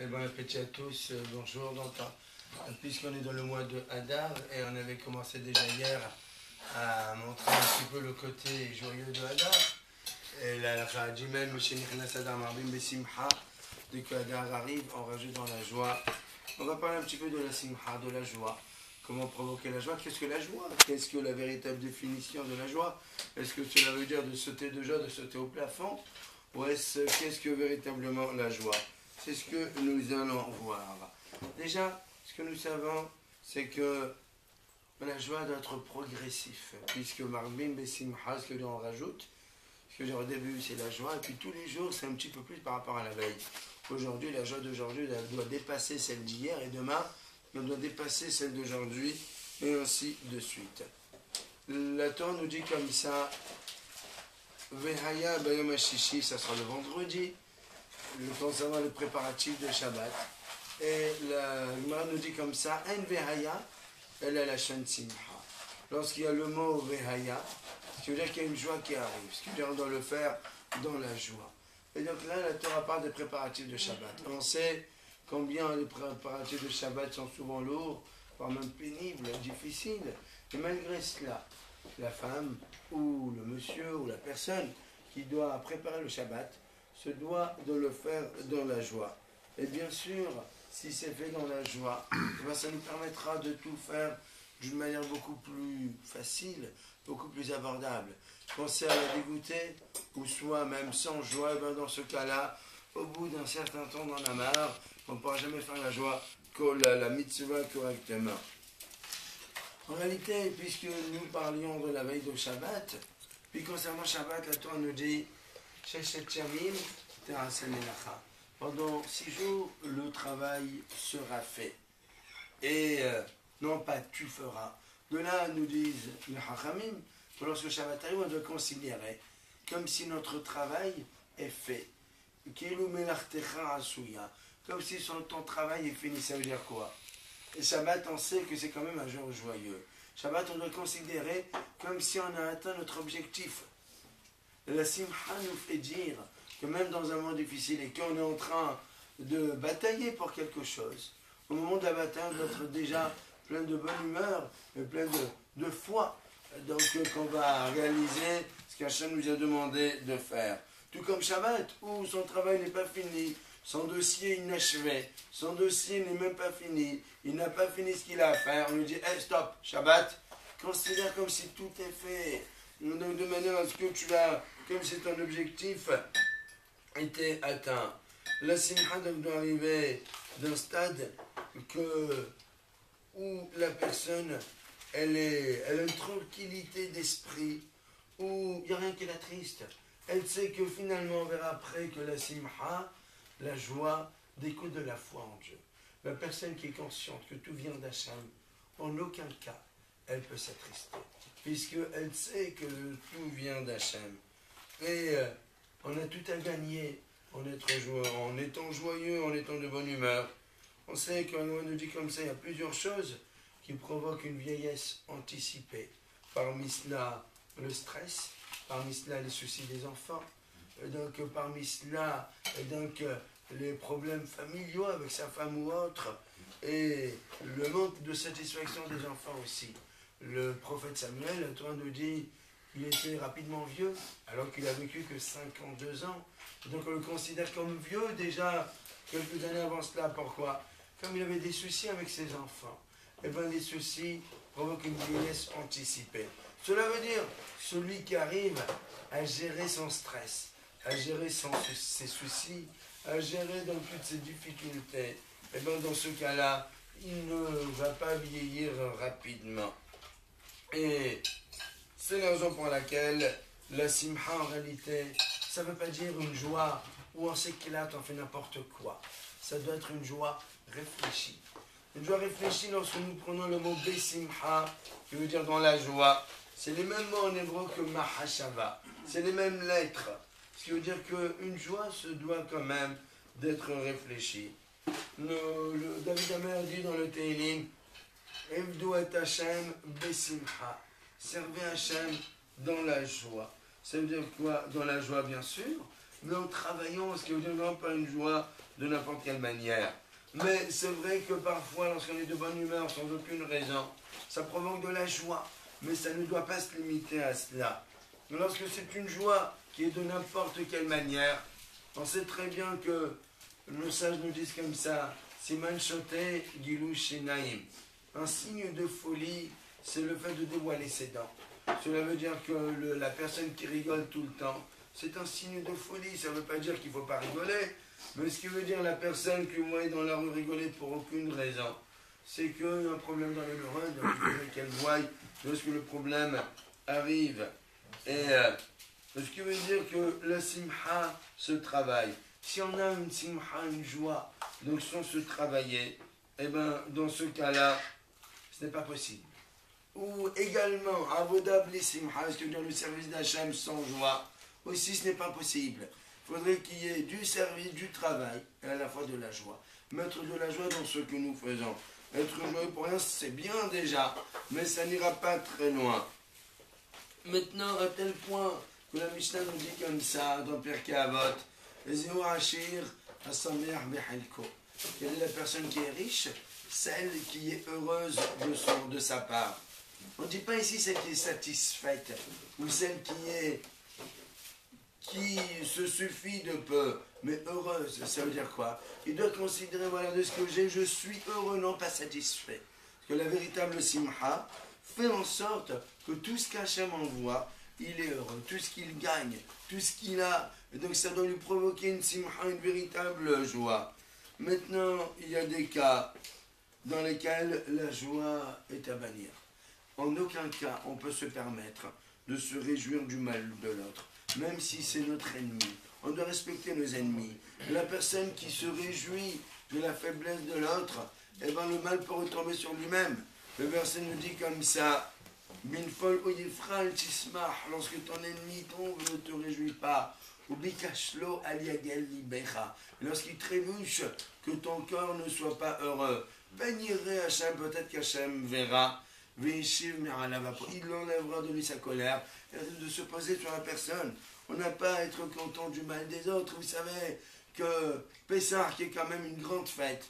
Et bon appétit à tous, bonjour. Donc, puisqu'on est dans le mois de Hadar et on avait commencé déjà hier à montrer un petit peu le côté joyeux de Hadar, et la fin dit même, dès que Hadar arrive, on rajoute dans la joie. On va parler un petit peu de la simha, de la joie. Comment provoquer la joie? Qu'est-ce que la joie? Qu'est-ce que la véritable définition de la joie? Est-ce que cela veut dire de sauter de joie, de sauter au plafond? Ou qu'est-ce que véritablement la joie? C'est ce que nous allons voir. Déjà, ce que nous savons, c'est que la joie doit être progressif, puisque Marbim Bessimha, ce que l'on rajoute, ce que j'ai au début, c'est la joie, et puis tous les jours, c'est un petit peu plus par rapport à la veille. Aujourd'hui, la joie d'aujourd'hui doit dépasser celle d'hier, et demain, on doit dépasser celle d'aujourd'hui, et ainsi de suite. La Torah nous dit comme ça, Vehaya Bayom HaShishi, ça sera le vendredi, concernant les préparatifs de Shabbat. Et la Gemara nous dit comme ça, En Vehaya, elle a la Shan Simha. Lorsqu'il y a le mot Vehaya, ce qui veut dire qu'il y a une joie qui arrive, ce qui veut dire qu'on doit le faire dans la joie. Et donc là, la Torah parle des préparatifs de Shabbat. On sait combien les préparatifs de Shabbat sont souvent lourds, voire même pénibles, difficiles. Et malgré cela, la femme ou le monsieur ou la personne qui doit préparer le Shabbat se doit de le faire dans la joie. Et bien sûr, si c'est fait dans la joie, ça nous permettra de tout faire d'une manière beaucoup plus facile, beaucoup plus abordable. Pensez à la dégoûter, ou soit même sans joie, ben dans ce cas-là, au bout d'un certain temps, on en a marre, on ne pourra jamais faire la joie, la mitzvah correctement. En réalité, puisque nous parlions de la veille de Shabbat, puis concernant Shabbat, la Torah nous dit pendant 6 jours, le travail sera fait. Et non pas tu feras. De là, nous disent les Hachamim, que lorsque Shabbat arrive, on doit considérer comme si notre travail est fait. Comme si ton travail est fini. Ça veut dire quoi? Et Shabbat, on sait que c'est quand même un jour joyeux. Shabbat, on doit considérer comme si on a atteint notre objectif. La simha nous fait dire que même dans un moment difficile et qu'on est en train de batailler pour quelque chose, au moment de la bataille, on doit être déjà plein de bonne humeur et plein de foi. Donc, qu'on va réaliser ce qu'Hachem nous a demandé de faire. Tout comme Shabbat, où son travail n'est pas fini, son dossier inachevé, son dossier n'est même pas fini, il n'a pas fini ce qu'il a à faire, on lui dit hey, stop, Shabbat, considère comme si tout est fait, donc de manière à ce que tu as, comme si ton objectif était atteint. La simha doit arriver d'un stade où la personne, elle a une tranquillité d'esprit, où il n'y a rien qui la triste. Elle sait que finalement, on verra après que la simha, la joie, découle de la foi en Dieu. La personne qui est consciente que tout vient d'Hachem, en aucun cas, elle peut s'attrister, puisqu'elle sait que tout vient d'Hachem. Et on a tout à gagner en étant joyeux, en étant de bonne humeur. On sait qu'on nous dit comme ça, il y a plusieurs choses qui provoquent une vieillesse anticipée. Parmi cela, le stress, parmi cela, les soucis des enfants, donc parmi cela, les problèmes familiaux avec sa femme ou autre, et le manque de satisfaction des enfants aussi. Le prophète Samuel, la Torah nous dit qu'il était rapidement vieux, alors qu'il a vécu que 52 ans. Donc on le considère comme vieux déjà quelques années avant cela. Pourquoi? Comme il avait des soucis avec ses enfants. Et bien les soucis provoquent une vieillesse anticipée. Cela veut dire celui qui arrive à gérer son stress, à gérer ses soucis, à gérer dans toutes ses difficultés, et bien dans ce cas-là, il ne va pas vieillir rapidement. Et c'est la raison pour laquelle la simha, en réalité, ça ne veut pas dire une joie où on s'éclate, on fait n'importe quoi. Ça doit être une joie réfléchie. Une joie réfléchie lorsque nous prenons le mot besimha, qui veut dire dans la joie. C'est les mêmes mots en hébreu que mahashava. C'est les mêmes lettres. Ce qui veut dire qu'une joie se doit quand même d'être réfléchie. David Amer dit dans le Teilim, Evdu et Hashem besimha. Servez Hashem dans la joie. Ça veut dire quoi? Dans la joie, bien sûr, mais en travaillant, ce qui veut dire non pas une joie de n'importe quelle manière. Mais c'est vrai que parfois, lorsqu'on est de bonne humeur, sans aucune raison, ça provoque de la joie. Mais ça ne doit pas se limiter à cela. Lorsque c'est une joie qui est de n'importe quelle manière, on sait très bien que nos sages nous disent comme ça, Siman Shote Gilou Shenaim. Un signe de folie, c'est le fait de dévoiler ses dents. Cela veut dire que la personne qui rigole tout le temps, c'est un signe de folie. Ça ne veut pas dire qu'il ne faut pas rigoler, mais ce qui veut dire la personne que vous voyez dans la rue rigoler pour aucune raison, c'est qu'il y a un problème dans les neurones, donc il faudrait qu'elle voie lorsque le problème arrive. Et ce qui veut dire que le simha se travaille. Si on a une simha, une joie, donc sans se travailler, eh bien, dans ce cas-là, ce n'est pas possible. Ou également, avodah bli simha, c'est-à-dire le service d'Hachem sans joie, aussi ce n'est pas possible. Il faudrait qu'il y ait du service, du travail, et à la fois de la joie. Mettre de la joie dans ce que nous faisons. Être joyeux pour rien, c'est bien déjà, mais ça n'ira pas très loin. Maintenant, à tel point que la Mishnah nous dit comme ça, dans Pirkei Avot, quelle est la personne qui est riche? Celle qui est heureuse de sa part. On ne dit pas ici celle qui est satisfaite, ou celle qui se suffit de peu, mais heureuse, ça veut dire quoi? Il doit considérer, voilà, de ce que j'ai, je suis heureux, non pas satisfait. Parce que la véritable simha fait en sorte que tout ce qu'Hachem envoie, il est heureux, tout ce qu'il gagne, tout ce qu'il a, et donc ça doit lui provoquer une simha, une véritable joie. Maintenant, il y a des cas dans lesquels la joie est à bannir. En aucun cas, on peut se permettre de se réjouir du mal de l'autre, même si c'est notre ennemi. On doit respecter nos ennemis. La personne qui se réjouit de la faiblesse de l'autre, eh ben, le mal peut retomber sur lui-même. Le verset nous dit comme ça, Minfol oyifral tismach, lorsque ton ennemi tombe, ne te réjouis pas. Ou bikashlo aliagel libecha, lorsqu'il trébuche, que ton cœur ne soit pas heureux. Bénirez Hachem, peut-être qu'Hachem verra. Il enlèvera de lui sa colère, et de se poser sur la personne. On n'a pas à être content du mal des autres. Vous savez que Pessah, qui est quand même une grande fête,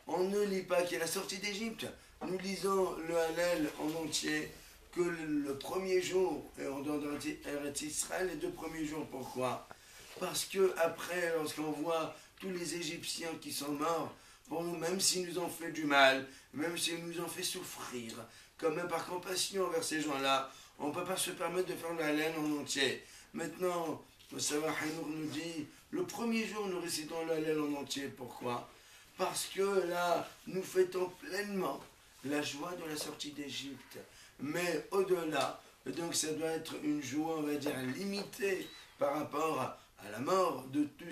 on ne lit pas qu'il y a la sortie d'Égypte. Nous lisons le Hallel en entier, que le premier jour, et on donne Eretz Israël, les 2 premiers jours. Pourquoi? Parce que après, lorsqu'on voit tous les Égyptiens qui sont morts, pour nous, même s'ils nous ont fait du mal, même s'ils nous ont fait souffrir, quand même par compassion envers ces gens-là, on ne peut pas se permettre de faire le Hallel en entier. Maintenant, le Savoir Hanour nous dit, le premier jour, nous récitons le Hallel en entier. Pourquoi? Parce que là, nous fêtons pleinement la joie de la sortie d'Égypte. Mais au-delà, donc ça doit être une joie, on va dire, limitée par rapport à la mort de tous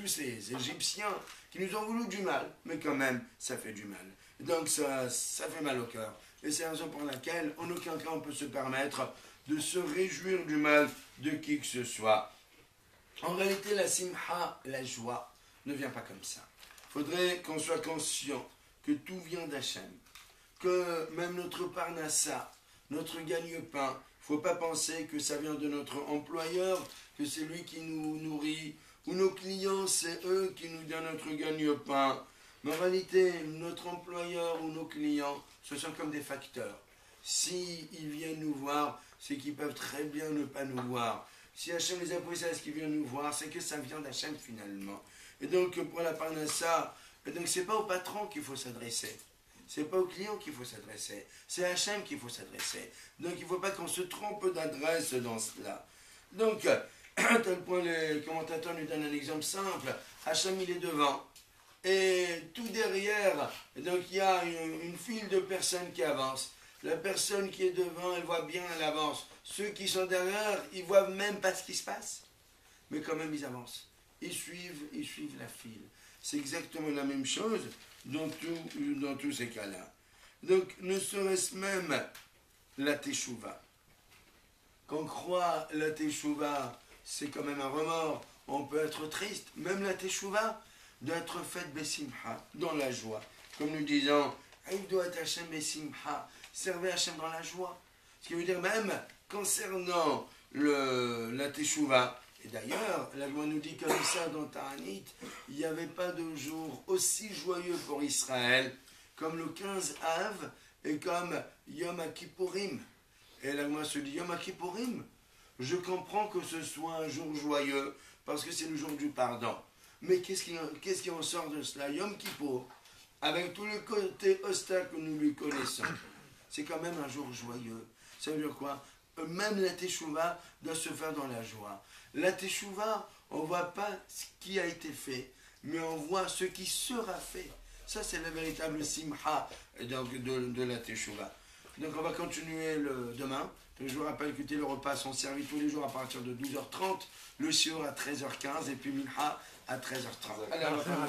ces Égyptiens qui nous ont voulu du mal. Mais quand même, ça fait du mal. Donc ça fait mal au cœur. Et c'est la raison pour laquelle, en aucun cas, on peut se permettre de se réjouir du mal de qui que ce soit. En réalité, la simha, la joie, ne vient pas comme ça. Il faudrait qu'on soit conscient que tout vient d'Hachem, que même notre parnassa, notre gagne-pain, il ne faut pas penser que ça vient de notre employeur, que c'est lui qui nous nourrit, ou nos clients, c'est eux qui nous donnent notre gagne-pain. Mais en réalité, notre employeur ou nos clients, ce sont comme des facteurs. S'ils viennent nous voir, c'est qu'ils peuvent très bien ne pas nous voir. Si Hachem les a poussés à ce qu'ils viennent nous voir, c'est que ça vient d'Hachem finalement. Et donc pour la parnassa, ce n'est pas au patron qu'il faut s'adresser. Ce n'est pas au client qu'il faut s'adresser. C'est à Hachem qu'il faut s'adresser. Donc il ne faut pas qu'on se trompe d'adresse dans cela. Donc, à tel point les commentateurs nous donnent un exemple simple. Hachem il est devant. Et tout derrière, donc il y a une file de personnes qui avancent. La personne qui est devant, elle voit bien, elle avance. Ceux qui sont derrière, ils ne voient même pas ce qui se passe. Mais quand même, ils avancent. Ils suivent la file. C'est exactement la même chose dans tous ces cas-là. Donc, ne serait-ce même la teshuva. Quand on croit la teshuva, c'est quand même un remords. On peut être triste. Même la teshuva doit être faite besimha, dans la joie. Comme nous disons, il doit être Hachem besimha. Servez Hachem dans la joie. Ce qui veut dire même, concernant la teshuva, Et d'ailleurs, la loi nous dit comme ça dans Ta'anit, il n'y avait pas de jour aussi joyeux pour Israël comme le 15 Av et comme Yom Kippourim. Et la loi se dit Yom Kippourim. Je comprends que ce soit un jour joyeux parce que c'est le jour du pardon. Mais qu'est-ce qui en sort de cela? Yom Kippour, avec tout le côté hostile que nous lui connaissons, c'est quand même un jour joyeux. Ça veut dire quoi? Même la Teshuvah doit se faire dans la joie. La Teshuvah, on ne voit pas ce qui a été fait, mais on voit ce qui sera fait. Ça, c'est la véritable simha de la Teshuvah. Donc, on va continuer demain. Donc, je vous rappelle que les repas sont servis tous les jours à partir de 12h30, le shiur à 13h15 et puis Minha à 13h30. Allez, on va faire un